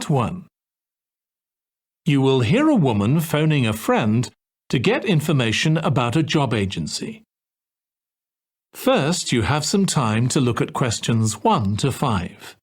Part 1. You will hear a woman phoning a friend to get information about a job agency. First, you have some time to look at questions 1 to 5.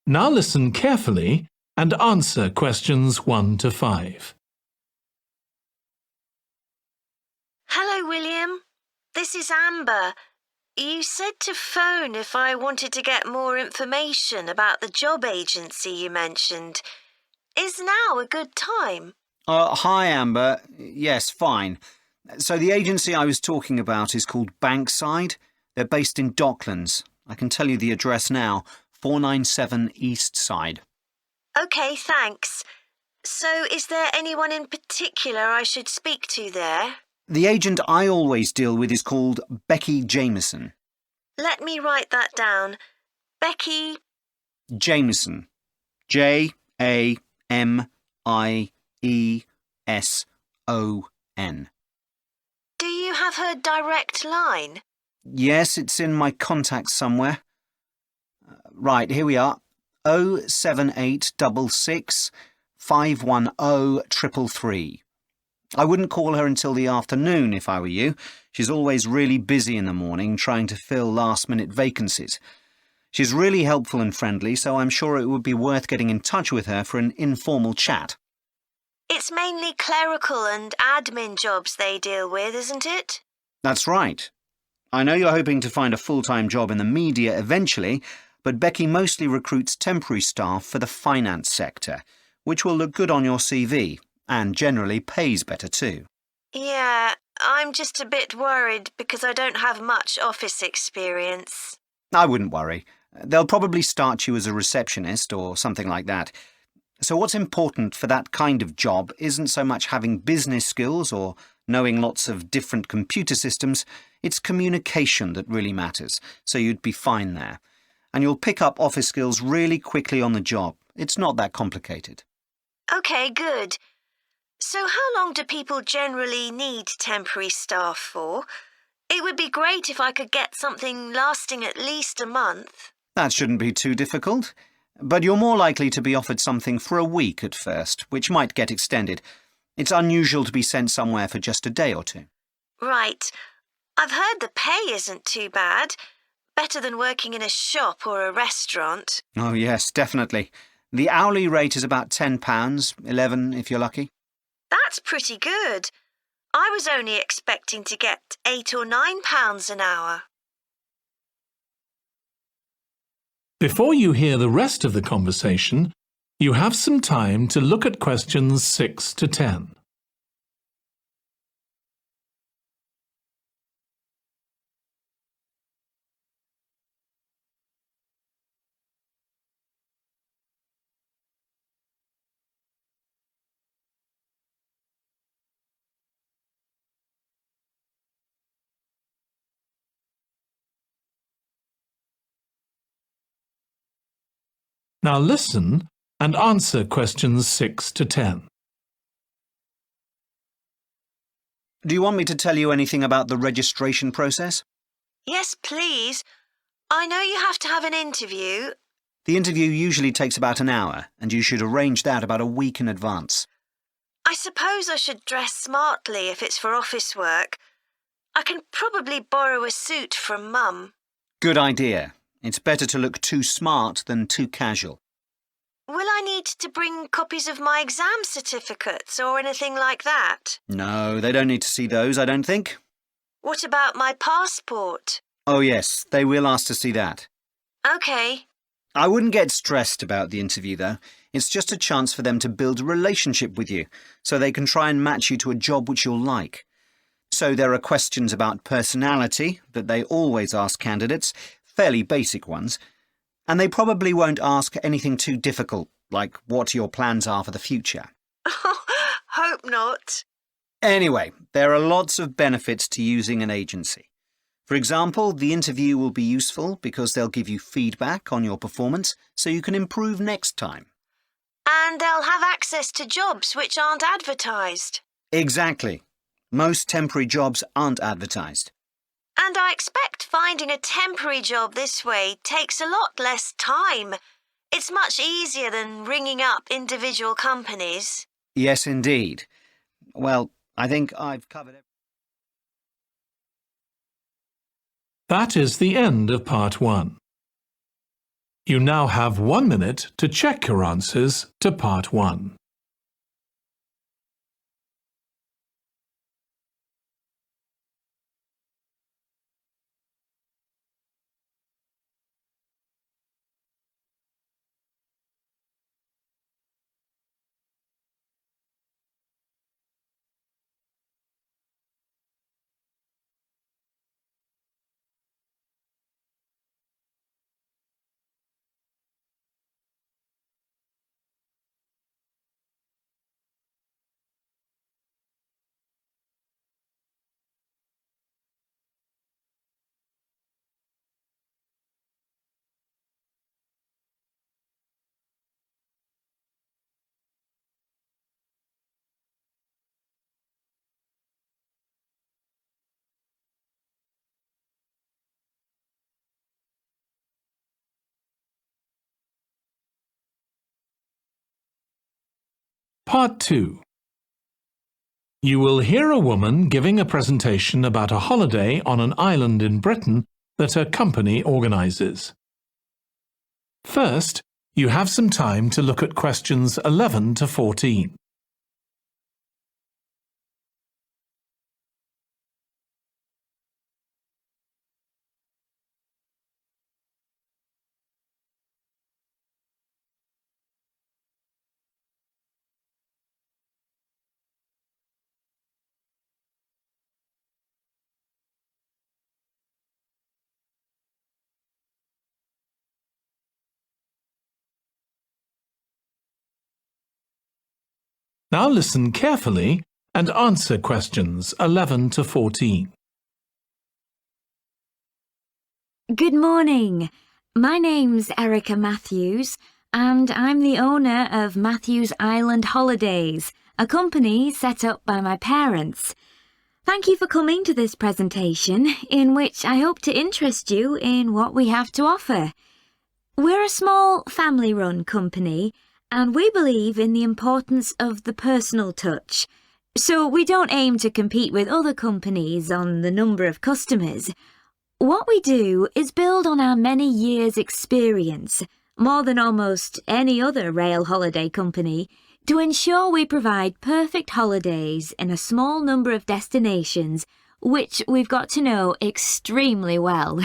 Now listen carefully and answer questions 1 to 5. Hello, William. This is Amber. You said to phone if I wanted to get more information about the job agency you mentioned. Is now a good time? Hi, Amber. Yes, fine. So the agency I was talking about is called Bankside. They're based in Docklands. I can tell you the address now, 497 East Side. OK, thanks. So is there anyone in particular I should speak to there? The agent I always deal with is called Becky Jameson. Let me write that down. Becky Jameson. Jameson. Do you have her direct line? Yes, it's in my contacts somewhere. Right, here we are. 07866 510 333. I wouldn't call her until the afternoon if I were you. She's always really busy in the morning trying to fill last-minute vacancies. She's really helpful and friendly, so I'm sure it would be worth getting in touch with her for an informal chat. It's mainly clerical and admin jobs they deal with, isn't it? That's right. I know you're hoping to find a full-time job in the media eventually, but Becky mostly recruits temporary staff for the finance sector, which will look good on your CV and generally pays better too. Yeah, I'm just a bit worried because I don't have much office experience. I wouldn't worry. They'll probably start you as a receptionist or something like that. So what's important for that kind of job isn't so much having business skills or knowing lots of different computer systems. It's communication that really matters, so you'd be fine there. And you'll pick up office skills really quickly on the job. It's not that complicated. OK, good. So how long do people generally need temporary staff for? It would be great if I could get something lasting at least a month. That shouldn't be too difficult. But you're more likely to be offered something for a week at first, which might get extended. It's unusual to be sent somewhere for just a day or two. Right. I've heard the pay isn't too bad. Better than working in a shop or a restaurant. Oh, yes, definitely. The hourly rate is about £10, $11 if you're lucky. That's pretty good. I was only expecting to get £8 or £9 an hour. Before you hear the rest of the conversation, you have some time to look at questions 6 to 10. Now listen and answer questions 6 to 10. Do you want me to tell you anything about the registration process? Yes, please. I know you have to have an interview. The interview usually takes about an hour, and you should arrange that about a week in advance. I suppose I should dress smartly if it's for office work. I can probably borrow a suit from Mum. Good idea. It's better to look too smart than too casual. Will I need to bring copies of my exam certificates or anything like that? No, they don't need to see those, I don't think. What about my passport? Oh, yes, they will ask to see that. OK. I wouldn't get stressed about the interview, though. It's just a chance for them to build a relationship with you, so they can try and match you to a job which you'll like. So there are questions about personality that they always ask candidates, fairly basic ones, and they probably won't ask anything too difficult, like what your plans are for the future. Hope not. Anyway, there are lots of benefits to using an agency. For example, the interview will be useful because they'll give you feedback on your performance so you can improve next time. And they'll have access to jobs which aren't advertised. Exactly. Most temporary jobs aren't advertised. And I expect finding a temporary job this way takes a lot less time. It's much easier than ringing up individual companies. Yes, indeed. Well, I think I've covered everything. That is the end of part 1. You now have 1 minute to check your answers to part 1. Part 2. You will hear a woman giving a presentation about a holiday on an island in Britain that her company organises. First, you have some time to look at questions 11 to 14. Now listen carefully and answer questions 11 to 14. Good morning. My name's Erica Matthews, and I'm the owner of Matthews Island Holidays, a company set up by my parents. Thank you for coming to this presentation, in which I hope to interest you in what we have to offer. We're a small family-run company, and we believe in the importance of the personal touch. So we don't aim to compete with other companies on the number of customers. What we do is build on our many years' experience, more than almost any other rail holiday company, to ensure we provide perfect holidays in a small number of destinations, which we've got to know extremely well.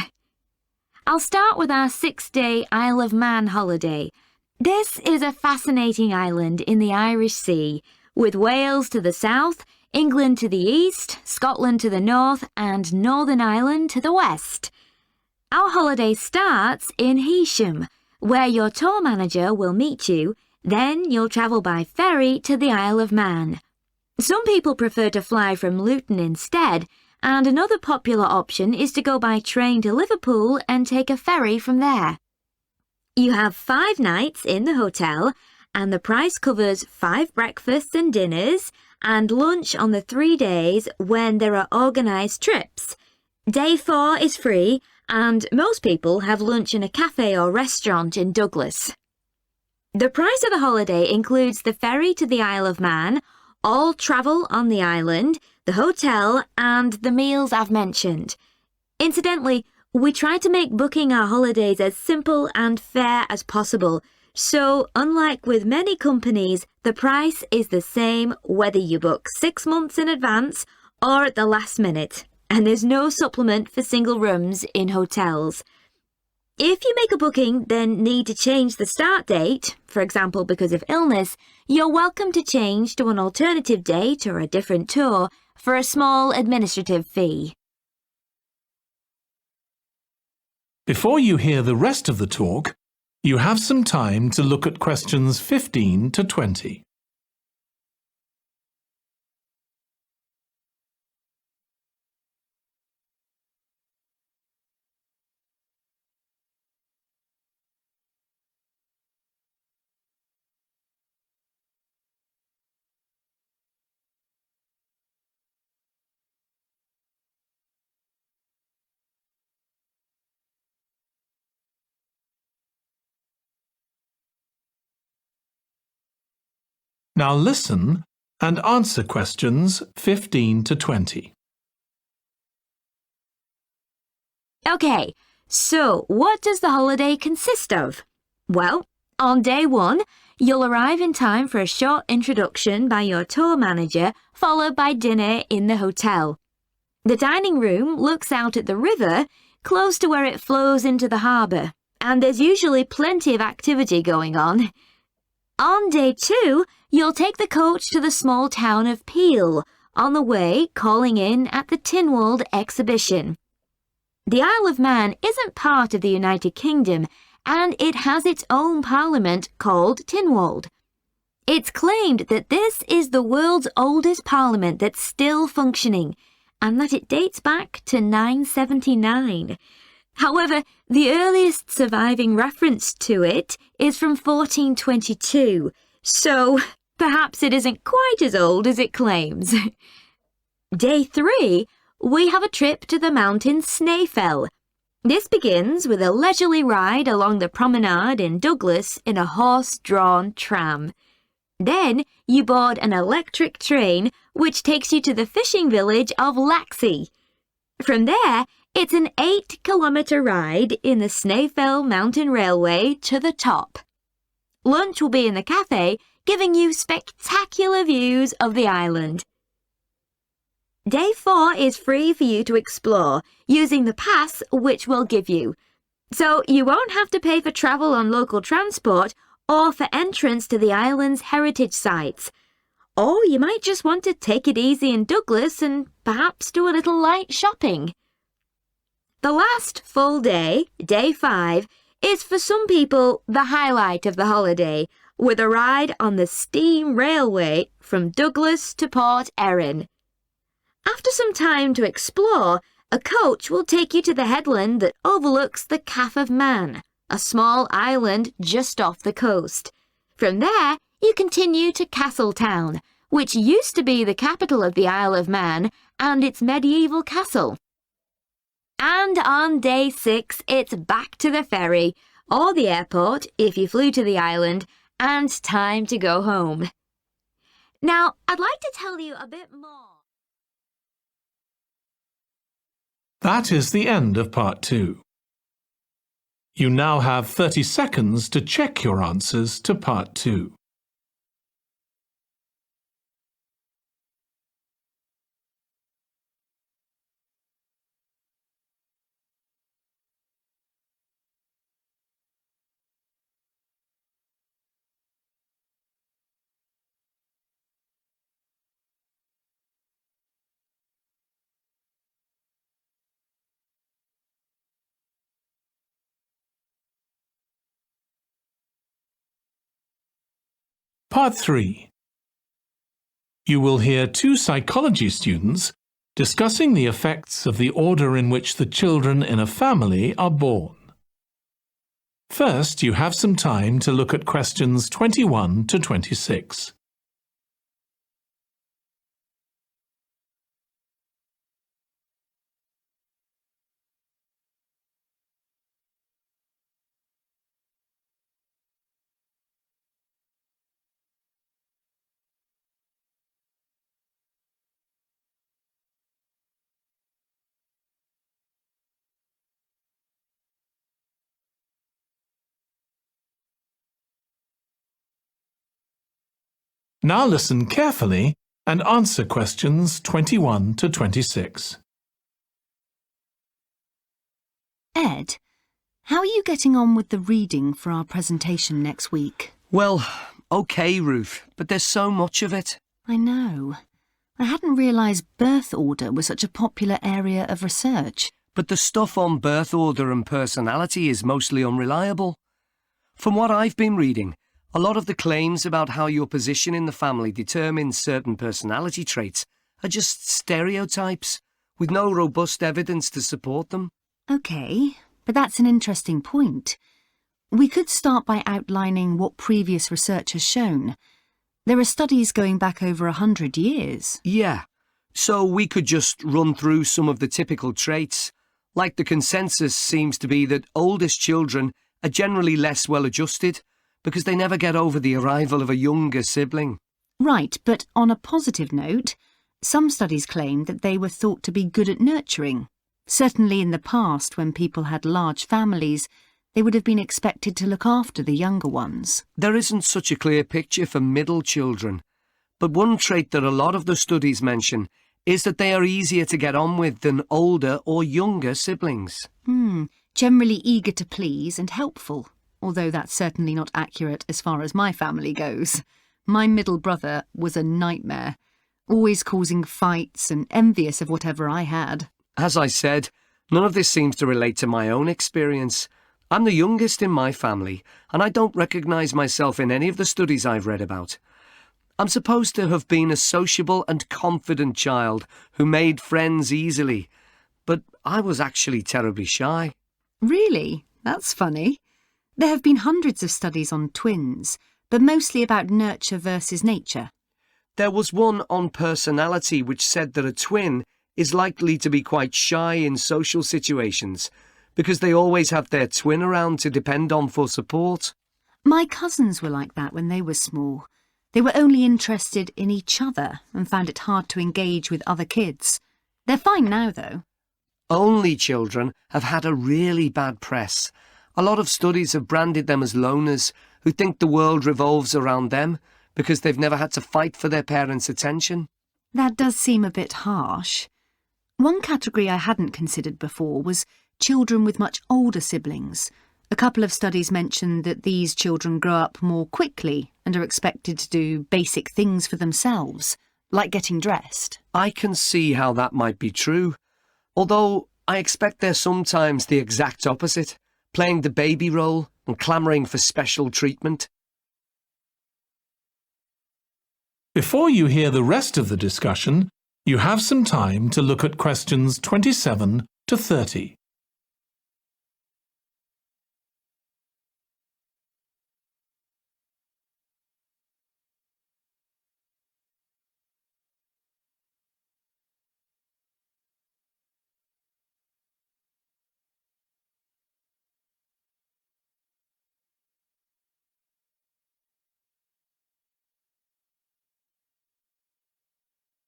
I'll start with our 6-day Isle of Man holiday. This is a fascinating island in the Irish Sea, with Wales to the south, England to the east, Scotland to the north, and Northern Ireland to the west. Our holiday starts in Heysham, where your tour manager will meet you. Then you'll travel by ferry to the Isle of Man. Some people prefer to fly from Luton instead, and another popular option is to go by train to Liverpool and take a ferry from there. You have 5 nights in the hotel, and the price covers 5 breakfasts and dinners, and lunch on the 3 days when there are organised trips. Day 4 is free, and most people have lunch in a cafe or restaurant in Douglas. The price of the holiday includes the ferry to the Isle of Man, all travel on the island, the hotel, and the meals I've mentioned. Incidentally, we try to make booking our holidays as simple and fair as possible, so unlike with many companies, the price is the same whether you book 6 months in advance or at the last minute, and there's no supplement for single rooms in hotels. If you make a booking, then need to change the start date, for example because of illness, you're welcome to change to an alternative date or a different tour for a small administrative fee. Before you hear the rest of the talk, you have some time to look at questions 15 to 20. Now listen and answer questions 15 to 20. OK, so what does the holiday consist of? Well, on day 1, you'll arrive in time for a short introduction by your tour manager, followed by dinner in the hotel. The dining room looks out at the river, close to where it flows into the harbour, and there's usually plenty of activity going on. On day 2, you'll take the coach to the small town of Peel, on the way calling in at the Tynwald exhibition. The Isle of Man isn't part of the United Kingdom, and it has its own parliament called Tynwald. It's claimed that this is the world's oldest parliament that's still functioning, and that it dates back to 979. However, the earliest surviving reference to it is from 1422, so perhaps it isn't quite as old as it claims. Day 3, we have a trip to the mountain Snaefell. This begins with a leisurely ride along the promenade in Douglas in a horse-drawn tram. Then you board an electric train which takes you to the fishing village of Laxey. From there, it's an 8-kilometre ride in the Snaefell Mountain Railway to the top. Lunch will be in the cafe, giving you spectacular views of the island. Day 4 is free for you to explore, using the pass which we'll give you. So you won't have to pay for travel on local transport or for entrance to the island's heritage sites. Or you might just want to take it easy in Douglas and perhaps do a little light shopping. The last full day, day 5, is for some people the highlight of the holiday, with a ride on the steam railway from Douglas to Port Erin. After some time to explore, a coach will take you to the headland that overlooks the Calf of Man, a small island just off the coast. From there, you continue to Castletown, which used to be the capital of the Isle of Man and its medieval castle. And on day 6, it's back to the ferry, or the airport if you flew to the island, and time to go home. Now, I'd like to tell you a bit more. That is the end of part 2. You now have 30 seconds to check your answers to part 2. Part 3. You will hear 2 psychology students discussing the effects of the order in which the children in a family are born. First, you have some time to look at questions 21 to 26. Now listen carefully and answer questions 21 to 26. Ed, how are you getting on with the reading for our presentation next week? Well, OK, Ruth, but there's so much of it. I know. I hadn't realised birth order was such a popular area of research. But the stuff on birth order and personality is mostly unreliable. From what I've been reading, a lot of the claims about how your position in the family determines certain personality traits are just stereotypes, with no robust evidence to support them. OK, but that's an interesting point. We could start by outlining what previous research has shown. There are studies going back over 100 years. Yeah, so we could just run through some of the typical traits. Like the consensus seems to be that oldest children are generally less well-adjusted, because they never get over the arrival of a younger sibling. Right, but on a positive note, some studies claim that they were thought to be good at nurturing. Certainly in the past, when people had large families, they would have been expected to look after the younger ones. There isn't such a clear picture for middle children, but one trait that a lot of the studies mention is that they are easier to get on with than older or younger siblings. Generally eager to please and helpful, although that's certainly not accurate as far as my family goes. My middle brother was a nightmare, always causing fights and envious of whatever I had. As I said, none of this seems to relate to my own experience. I'm the youngest in my family, and I don't recognise myself in any of the studies I've read about. I'm supposed to have been a sociable and confident child who made friends easily, but I was actually terribly shy. Really? That's funny. There have been hundreds of studies on twins, but mostly about nurture versus nature. There was one on personality which said that a twin is likely to be quite shy in social situations because they always have their twin around to depend on for support. My cousins were like that when they were small. They were only interested in each other and found it hard to engage with other kids. They're fine now, though. Only children have had a really bad press. A lot of studies have branded them as loners who think the world revolves around them because they've never had to fight for their parents' attention. That does seem a bit harsh. One category I hadn't considered before was children with much older siblings. A couple of studies mentioned that these children grow up more quickly and are expected to do basic things for themselves, like getting dressed. I can see how that might be true, although I expect they're sometimes the exact opposite, playing the baby role and clamouring for special treatment. Before you hear the rest of the discussion, you have some time to look at questions 27 to 30.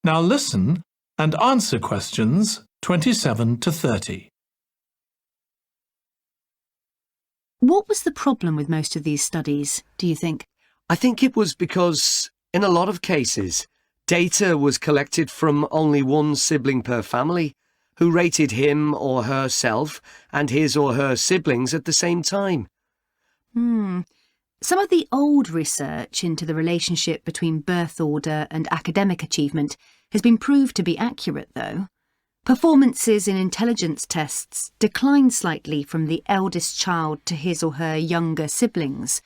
Now listen and answer questions 27 to 30. What was the problem with most of these studies, do you think? I think it was because, in a lot of cases, data was collected from only one sibling per family, who rated him or herself and his or her siblings at the same time. Some of the old research into the relationship between birth order and academic achievement has been proved to be accurate, though. Performances in intelligence tests declined slightly from the eldest child to his or her younger siblings.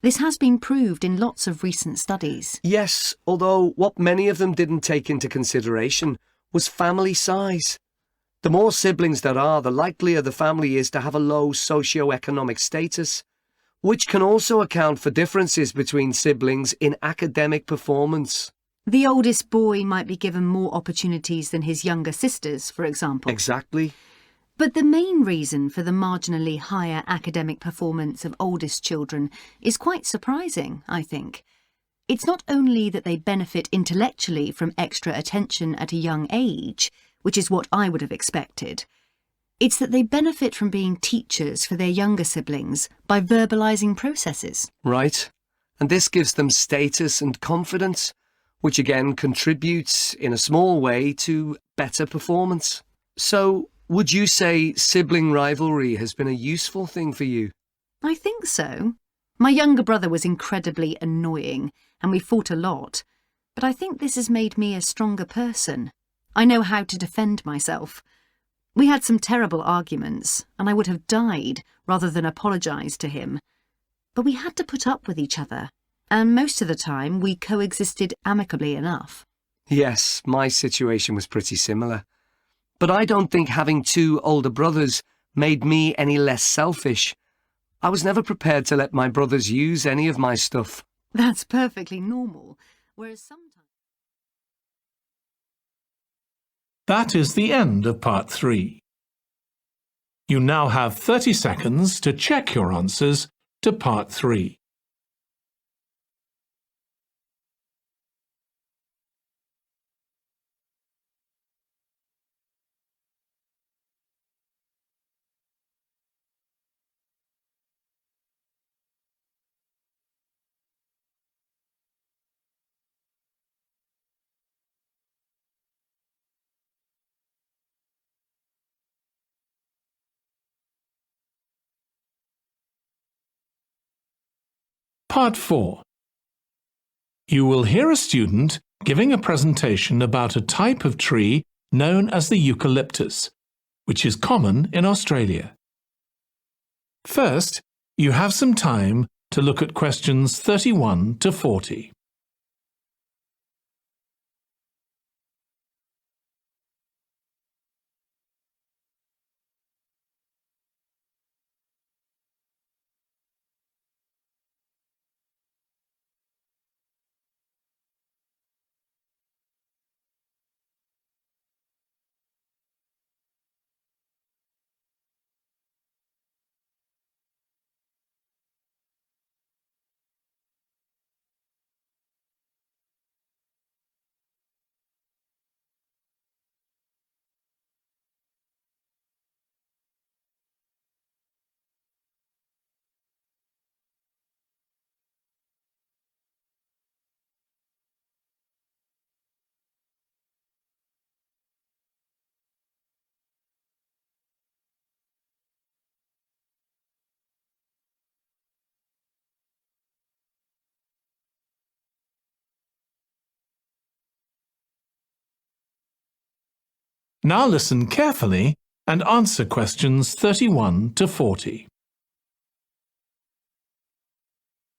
This has been proved in lots of recent studies. Yes, although what many of them didn't take into consideration was family size. The more siblings there are, the likelier the family is to have a low socio-economic status, which can also account for differences between siblings in academic performance. The oldest boy might be given more opportunities than his younger sisters, for example. Exactly. But the main reason for the marginally higher academic performance of oldest children is quite surprising, I think. It's not only that they benefit intellectually from extra attention at a young age, which is what I would have expected. It's that they benefit from being teachers for their younger siblings by verbalising processes. Right. And this gives them status and confidence, which again contributes in a small way to better performance. So, would you say sibling rivalry has been a useful thing for you? I think so. My younger brother was incredibly annoying, and we fought a lot. But I think this has made me a stronger person. I know how to defend myself. We had some terrible arguments, and I would have died rather than apologise to him. But we had to put up with each other, and most of the time we coexisted amicably enough. Yes, my situation was pretty similar. But I don't think having two older brothers made me any less selfish. I was never prepared to let my brothers use any of my stuff. That's perfectly normal, whereas sometimes... That is the end of part 3. You now have 30 seconds to check your answers to part 3. Part 4. You will hear a student giving a presentation about a type of tree known as the eucalyptus, which is common in Australia. First, you have some time to look at questions 31 to 40. Now listen carefully and answer questions 31 to 40.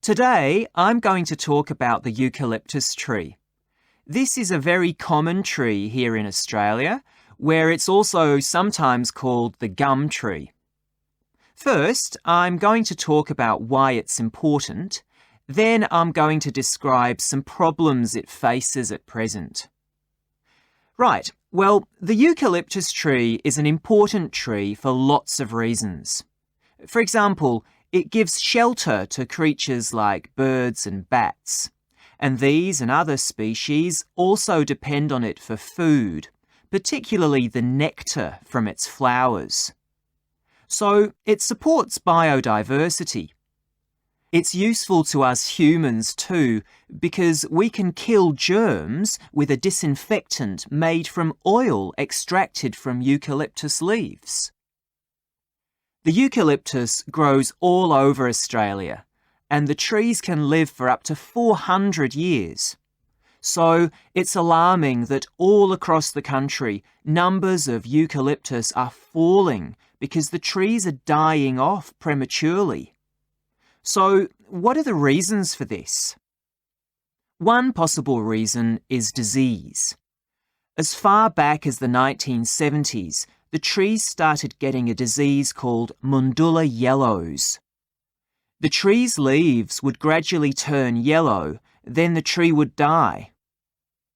Today, I'm going to talk about the eucalyptus tree. This is a very common tree here in Australia, where it's also sometimes called the gum tree. First, I'm going to talk about why it's important. Then I'm going to describe some problems it faces at present. Right, well, the eucalyptus tree is an important tree for lots of reasons. For example, it gives shelter to creatures like birds and bats, and these and other species also depend on it for food, particularly the nectar from its flowers. So it supports biodiversity. It's useful to us humans too, because we can kill germs with a disinfectant made from oil extracted from eucalyptus leaves. The eucalyptus grows all over Australia, and the trees can live for up to 400 years. So it's alarming that all across the country, numbers of eucalyptus are falling because the trees are dying off prematurely. So, what are the reasons for this? One possible reason is disease. As far back as the 1970s, the trees started getting a disease called Mundula yellows. The tree's leaves would gradually turn yellow, then the tree would die.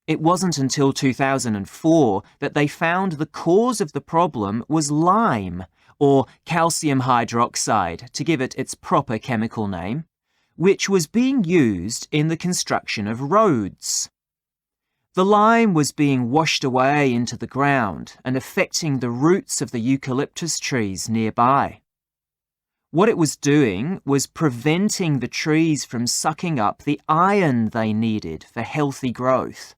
It wasn't until 2004 that they found the cause of the problem was lime, or calcium hydroxide, to give it its proper chemical name, which was being used in the construction of roads. The lime was being washed away into the ground and affecting the roots of the eucalyptus trees nearby. What it was doing was preventing the trees from sucking up the iron they needed for healthy growth.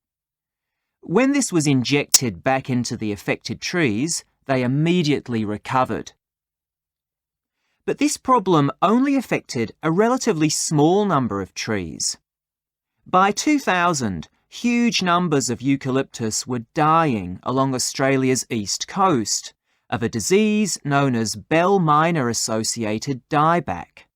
When this was injected back into the affected trees, they immediately recovered. But this problem only affected a relatively small number of trees. By 2000, huge numbers of eucalyptus were dying along Australia's east coast of a disease known as bell miner-associated dieback.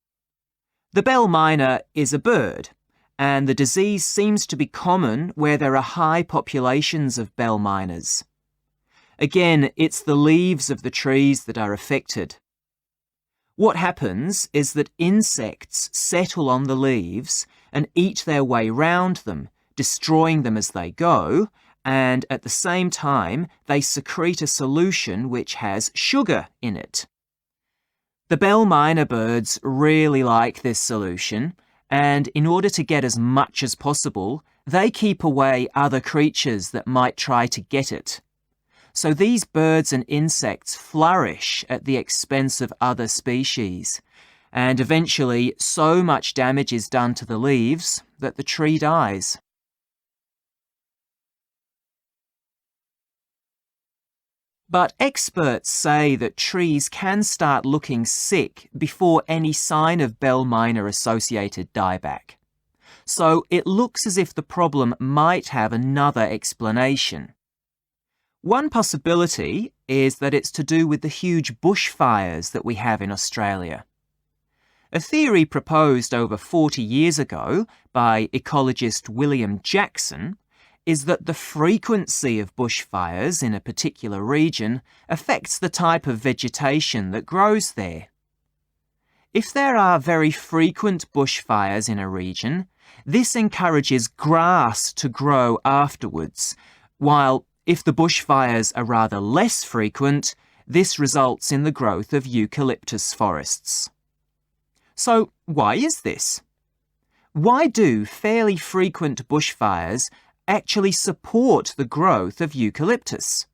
The bell miner is a bird, and the disease seems to be common where there are high populations of bell miners. Again, it's the leaves of the trees that are affected. What happens is that insects settle on the leaves and eat their way round them, destroying them as they go, and at the same time they secrete a solution which has sugar in it. The bell miner birds really like this solution, and in order to get as much as possible, they keep away other creatures that might try to get it. So these birds and insects flourish at the expense of other species, and eventually so much damage is done to the leaves that the tree dies. But experts say that trees can start looking sick before any sign of bell minor-associated dieback. So it looks as if the problem might have another explanation. One possibility is that it's to do with the huge bushfires that we have in Australia. A theory proposed over 40 years ago by ecologist William Jackson is that the frequency of bushfires in a particular region affects the type of vegetation that grows there. If there are very frequent bushfires in a region, this encourages grass to grow afterwards, while if the bushfires are rather less frequent, this results in the growth of eucalyptus forests. So, why is this? Why do fairly frequent bushfires actually support the growth of eucalyptus?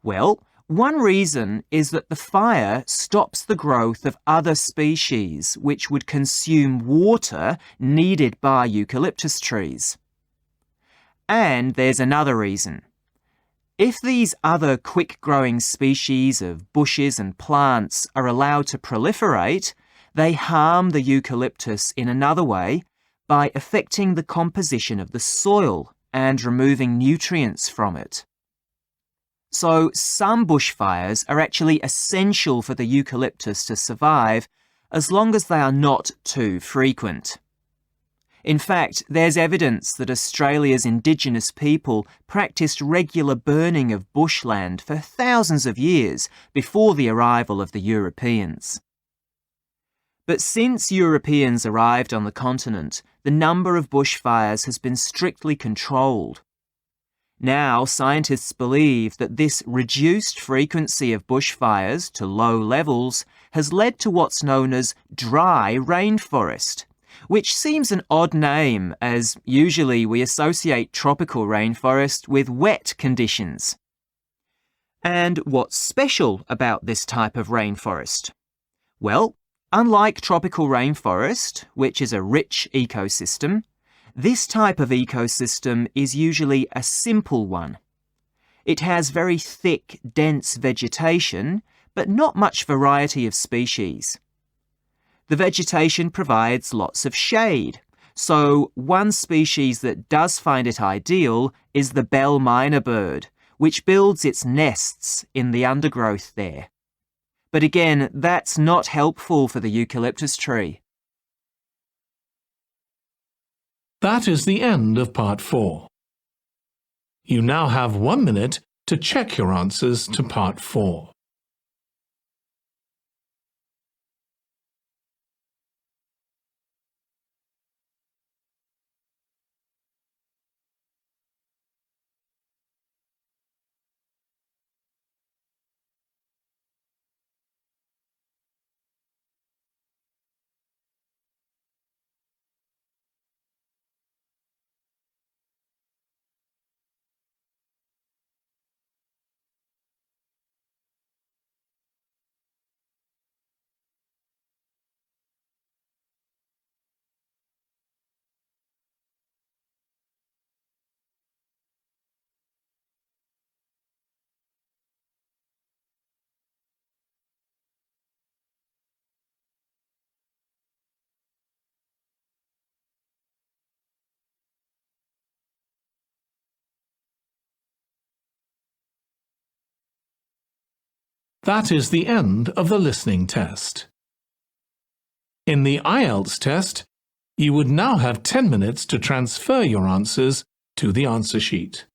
Well, one reason is that the fire stops the growth of other species which would consume water needed by eucalyptus trees. And there's another reason. If these other quick-growing species of bushes and plants are allowed to proliferate, they harm the eucalyptus in another way by affecting the composition of the soil and removing nutrients from it. So some bushfires are actually essential for the eucalyptus to survive as long as they are not too frequent. In fact, there's evidence that Australia's Indigenous people practiced regular burning of bushland for thousands of years before the arrival of the Europeans. But since Europeans arrived on the continent, the number of bushfires has been strictly controlled. Now, scientists believe that this reduced frequency of bushfires to low levels has led to what's known as dry rainforest, which seems an odd name as usually we associate tropical rainforest with wet conditions. And what's special about this type of rainforest? Well, unlike tropical rainforest, which is a rich ecosystem, this type of ecosystem is usually a simple one. It has very thick, dense vegetation, but not much variety of species. The vegetation provides lots of shade, so one species that does find it ideal is the bell miner bird, which builds its nests in the undergrowth there. But again, that's not helpful for the eucalyptus tree. That is the end of part 4. You now have 1 minute to check your answers to part 4. That is the end of the listening test. In the IELTS test, you would now have 10 minutes to transfer your answers to the answer sheet.